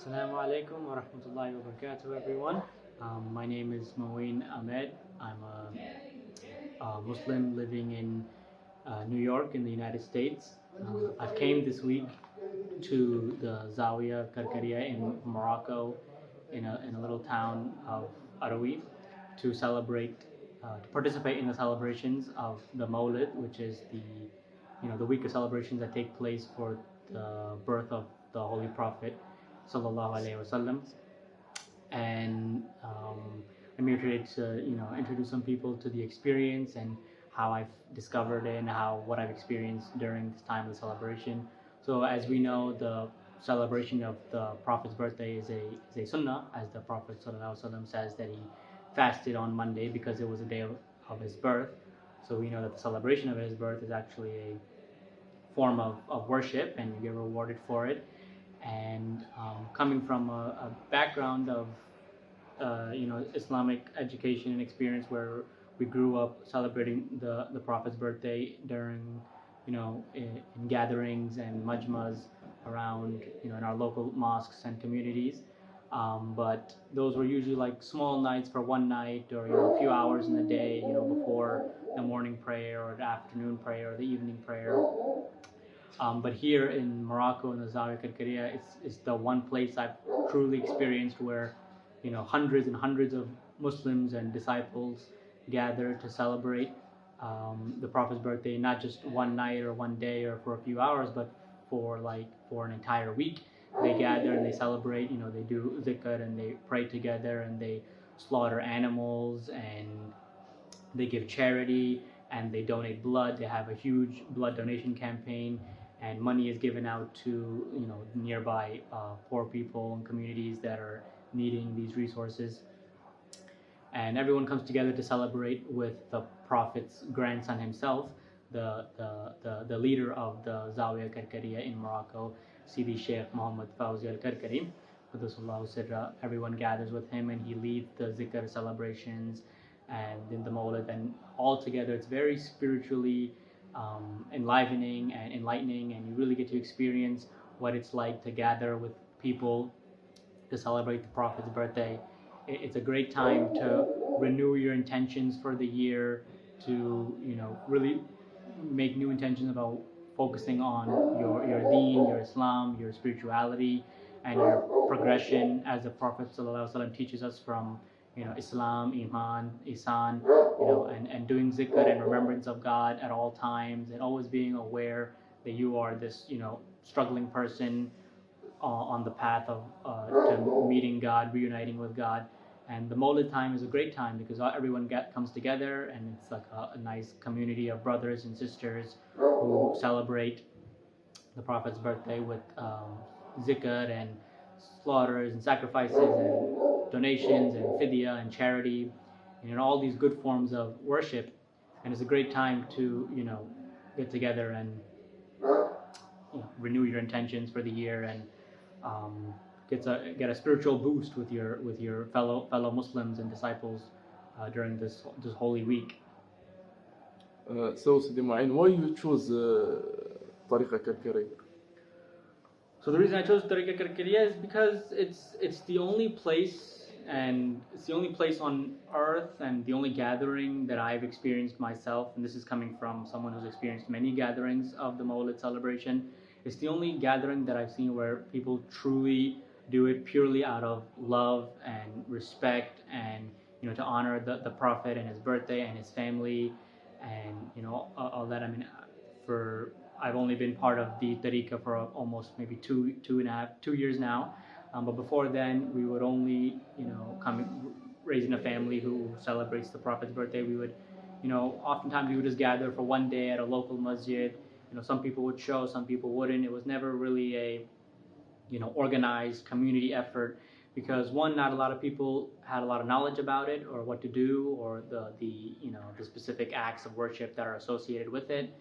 Assalamu alaikum wa rahmatullahi wa barakatuh, everyone. My name is Mo'in Ahmed. I'm a Muslim living in New York in the United States. I've came this week to the Zawiya Karkariya in Morocco, in a little town of Arawi, to participate in the celebrations of the Mawlid, which is the week of celebrations that take place for the birth of the Holy Prophet, sallallahu alaihi wasallam. And I'm here today to introduce some people to the experience and how I've discovered it and what I've experienced during this time of the celebration. So as we know, the celebration of the Prophet's birthday is a sunnah, as the Prophet ﷺ says that he fasted on Monday because it was the day of his birth. So we know that the celebration of his birth is actually a form of worship, and you get rewarded for it. And coming from a background of Islamic education and experience, where we grew up celebrating the Prophet's birthday during in gatherings and majmas around in our local mosques and communities. But those were usually like small nights for one night, or a few hours in the day, before the morning prayer or the afternoon prayer or the evening prayer. But here in Morocco, in the Zawiya Karkariya, it's the one place I've truly experienced where hundreds and hundreds of Muslims and disciples gather to celebrate the Prophet's birthday, not just one night or one day or for a few hours, but for an entire week. They gather and they celebrate. They do zikr and they pray together and they slaughter animals and they give charity and they donate blood. They have a huge blood donation campaign, and money is given out to nearby poor people and communities that are needing these resources. And everyone comes together to celebrate with the Prophet's grandson himself, the leader of the Zawiya Karkariya in Morocco, Sidi Sheikh Muhammad Fawzi al-Karkari. Everyone gathers with him and he leads the zikr celebrations and in the Mawlid, and all together it's very spiritually enlivening and enlightening, and you really get to experience what it's like to gather with people to celebrate the Prophet's birthday. It's a great time to renew your intentions for the year, to really make new intentions about focusing on your deen, your Islam, your spirituality, and your progression, as the Prophet ﷺ teaches us, from Islam, Iman, Ihsan, and doing zikr and remembrance of God at all times, and always being aware that you are this struggling person on the path of to meeting God, reuniting with God. And the Mawlid time is a great time because everyone comes together, and it's like a nice community of brothers and sisters who celebrate the Prophet's birthday with zikr and slaughters and sacrifices and donations and fidya and charity, and all these good forms of worship. And it's a great time to get together and renew your intentions for the year, and get a spiritual boost with your fellow Muslims and disciples during this holy week. So Sidi Mu'in, why you choose Tariqa Karkariya? So the reason I chose Tariqa Karkariya is because it's the only place, and it's the only place on earth and the only gathering that I've experienced myself, and this is coming from someone who's experienced many gatherings of the Mawlid celebration. It's the only gathering that I've seen where people truly do it purely out of love and respect, and to honor the Prophet and his birthday and his family, and all that. I mean, I've only been part of the tariqa for almost maybe 2 years now, but before then we would only raising a family who celebrates the Prophet's birthday. We would oftentimes we would just gather for one day at a local masjid. Some people would show, some people wouldn't. It was never really a organized community effort, because one, not a lot of people had a lot of knowledge about it or what to do, or the specific acts of worship that are associated with it.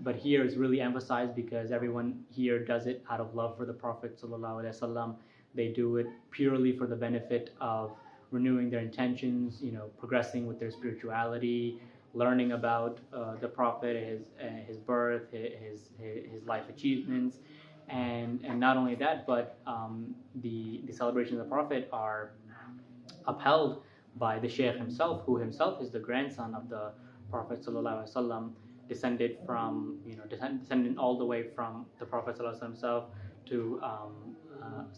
But here it's really emphasized because everyone here does it out of love for the Prophet ﷺ. They do it purely for the benefit of renewing their intentions, progressing with their spirituality, learning about the Prophet, his birth, his life achievements, and not only that, but the celebrations of the Prophet are upheld by the Shaykh himself, who himself is the grandson of the Prophet sallallahu alaihi wasallam, descended from descended all the way from the Prophet sallallahu alaihi wasallam himself to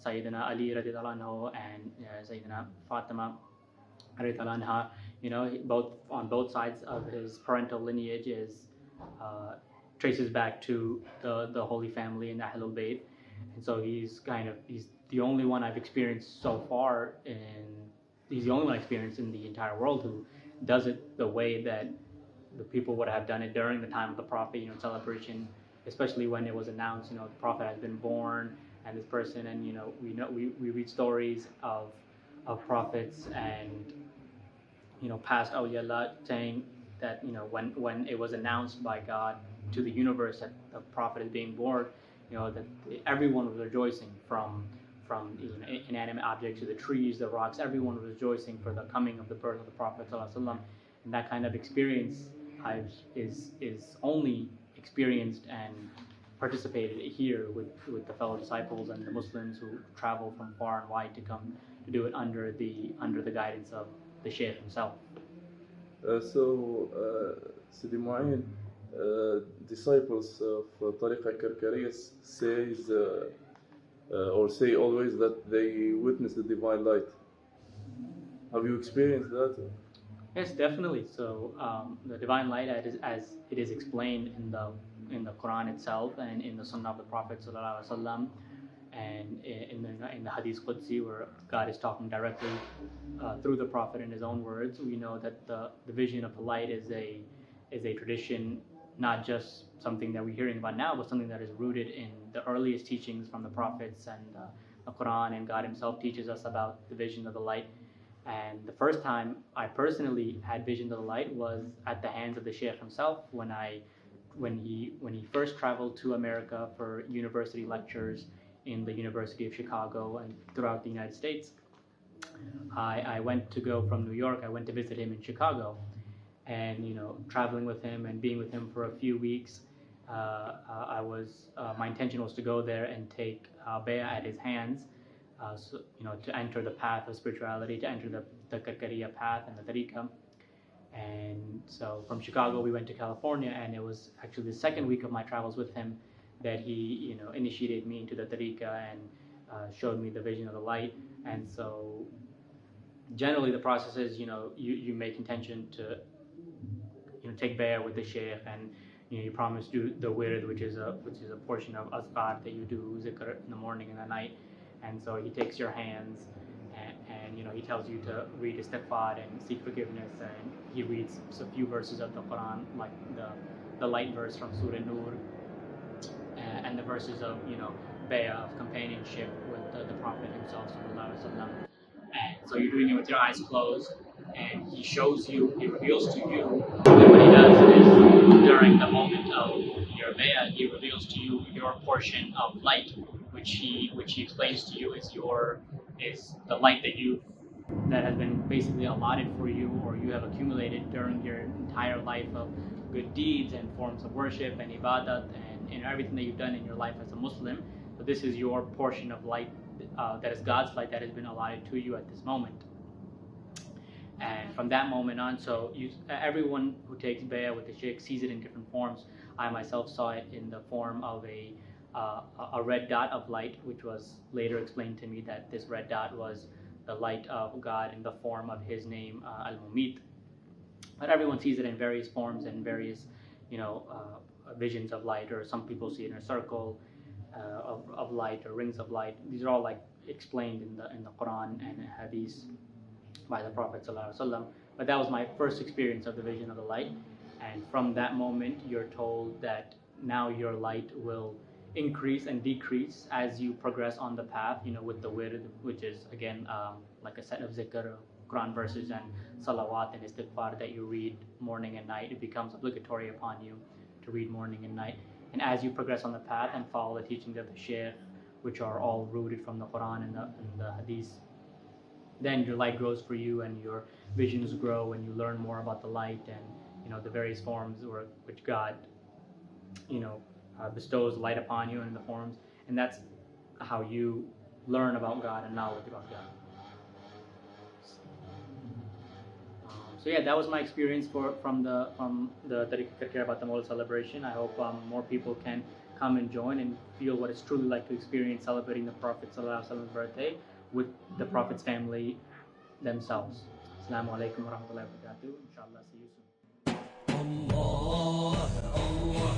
Sayyidina Ali radiallahu anhu and Sayyidina Fatima radiallahu anha. Both on both sides of his parental lineage is traces back to the Holy Family and Ahlul Bayt, and so he's the only one I've experienced so far he's the only one I experienced in the entire world who does it the way that the people would have done it during the time of the Prophet, celebration, especially when it was announced, the Prophet has been born and this person, and we read stories of prophets and past awliyaullah saying that when it was announced by God to the universe that the Prophet is being born, that everyone was rejoicing from inanimate objects to the trees, the rocks. Everyone was rejoicing for the coming of the birth of the Prophet ﷺ. And that kind of experience is only experienced and participated here with the fellow disciples and the Muslims who travel from far and wide to come to do it under the guidance of the Shaykh himself. Sidi Mo'in, disciples of Tariqa Karkariya say always that they witness the divine light. Have you experienced that? Yes, definitely. So the divine light, as it is explained in the Quran itself and in the Sunnah of the Prophet sallallahu alaihi wasallam, and in the Hadith Qudsi, where God is talking directly through the Prophet in his own words, we know that the vision of the light is a tradition, not just something that we're hearing about now, but something that is rooted in the earliest teachings from the prophets and the Quran, and God himself teaches us about the vision of the light. And the first time I personally had vision of the light was at the hands of the Shaykh himself when he first traveled to America for university lectures in the University of Chicago and throughout the United States. I went to go from New York. I went to visit him in Chicago, and traveling with him and being with him for a few weeks, my intention was to go there and take bay'ah at his hands, to enter the path of spirituality, to enter the Karkariya path and the tariqah. And so from Chicago we went to California, and it was actually the second week of my travels with him that he initiated me into the tariqah and showed me the vision of the light. And so generally the process is you make intention to take bay'ah with the Shaykh, and you promise to do the wird, which is a portion of azkar that you do zikr in the morning and the night. And so he takes your hands and he tells you to read istighfar and seek forgiveness, and he reads a few verses of the Quran, like the light verse from Surah Nur, and the verses of bay'ah, of companionship with the Prophet himself sallallahu alaihi wasallam. And so you're doing it with your eyes closed, and he reveals to you, and what he does is during the moment of your bay'ah, he reveals to you your portion of light, which he explains to you is the light that has been basically allotted for you, or you have accumulated during your entire life of good deeds and forms of worship and ibadat and everything that you've done in your life as a Muslim. So this is your portion of light, that is God's light that has been allotted to you at this moment. And from that moment on, so everyone who takes bay'ah with the Shaykh sees it in different forms. I myself saw it in the form of a red dot of light, which was later explained to me that this red dot was the light of God in the form of his name, Al-Mumit. But everyone sees it in various forms and various visions of light, or some people see it in a circle of light, or rings of light. These are all explained in the Quran and Hadith by the Prophet ﷺ. But that was my first experience of the vision of the light, and from that moment you're told that now your light will increase and decrease as you progress on the path, with the wird, which is again like a set of zikr, Quran verses and salawat and istighfar that you read morning and night. It becomes obligatory upon you to read morning and night. And as you progress on the path and follow the teachings of the Shaykh, which are all rooted from the Quran and the Hadith, then your light grows for you, and your visions grow, and you learn more about the light and the various forms which God bestows light upon you in the forms. and that's how you learn about God and knowledge about God. So yeah, that was my experience from the Tariqa Karkariya about the Mawlid celebration. I hope more people can come and join and feel what it's truly like to experience celebrating the Prophet ﷺ's birthday with the Prophet's family themselves. Assalamu alaikum wa rahmatullahi wa barakatuh. Inshallah, see you soon. Allah, Allah.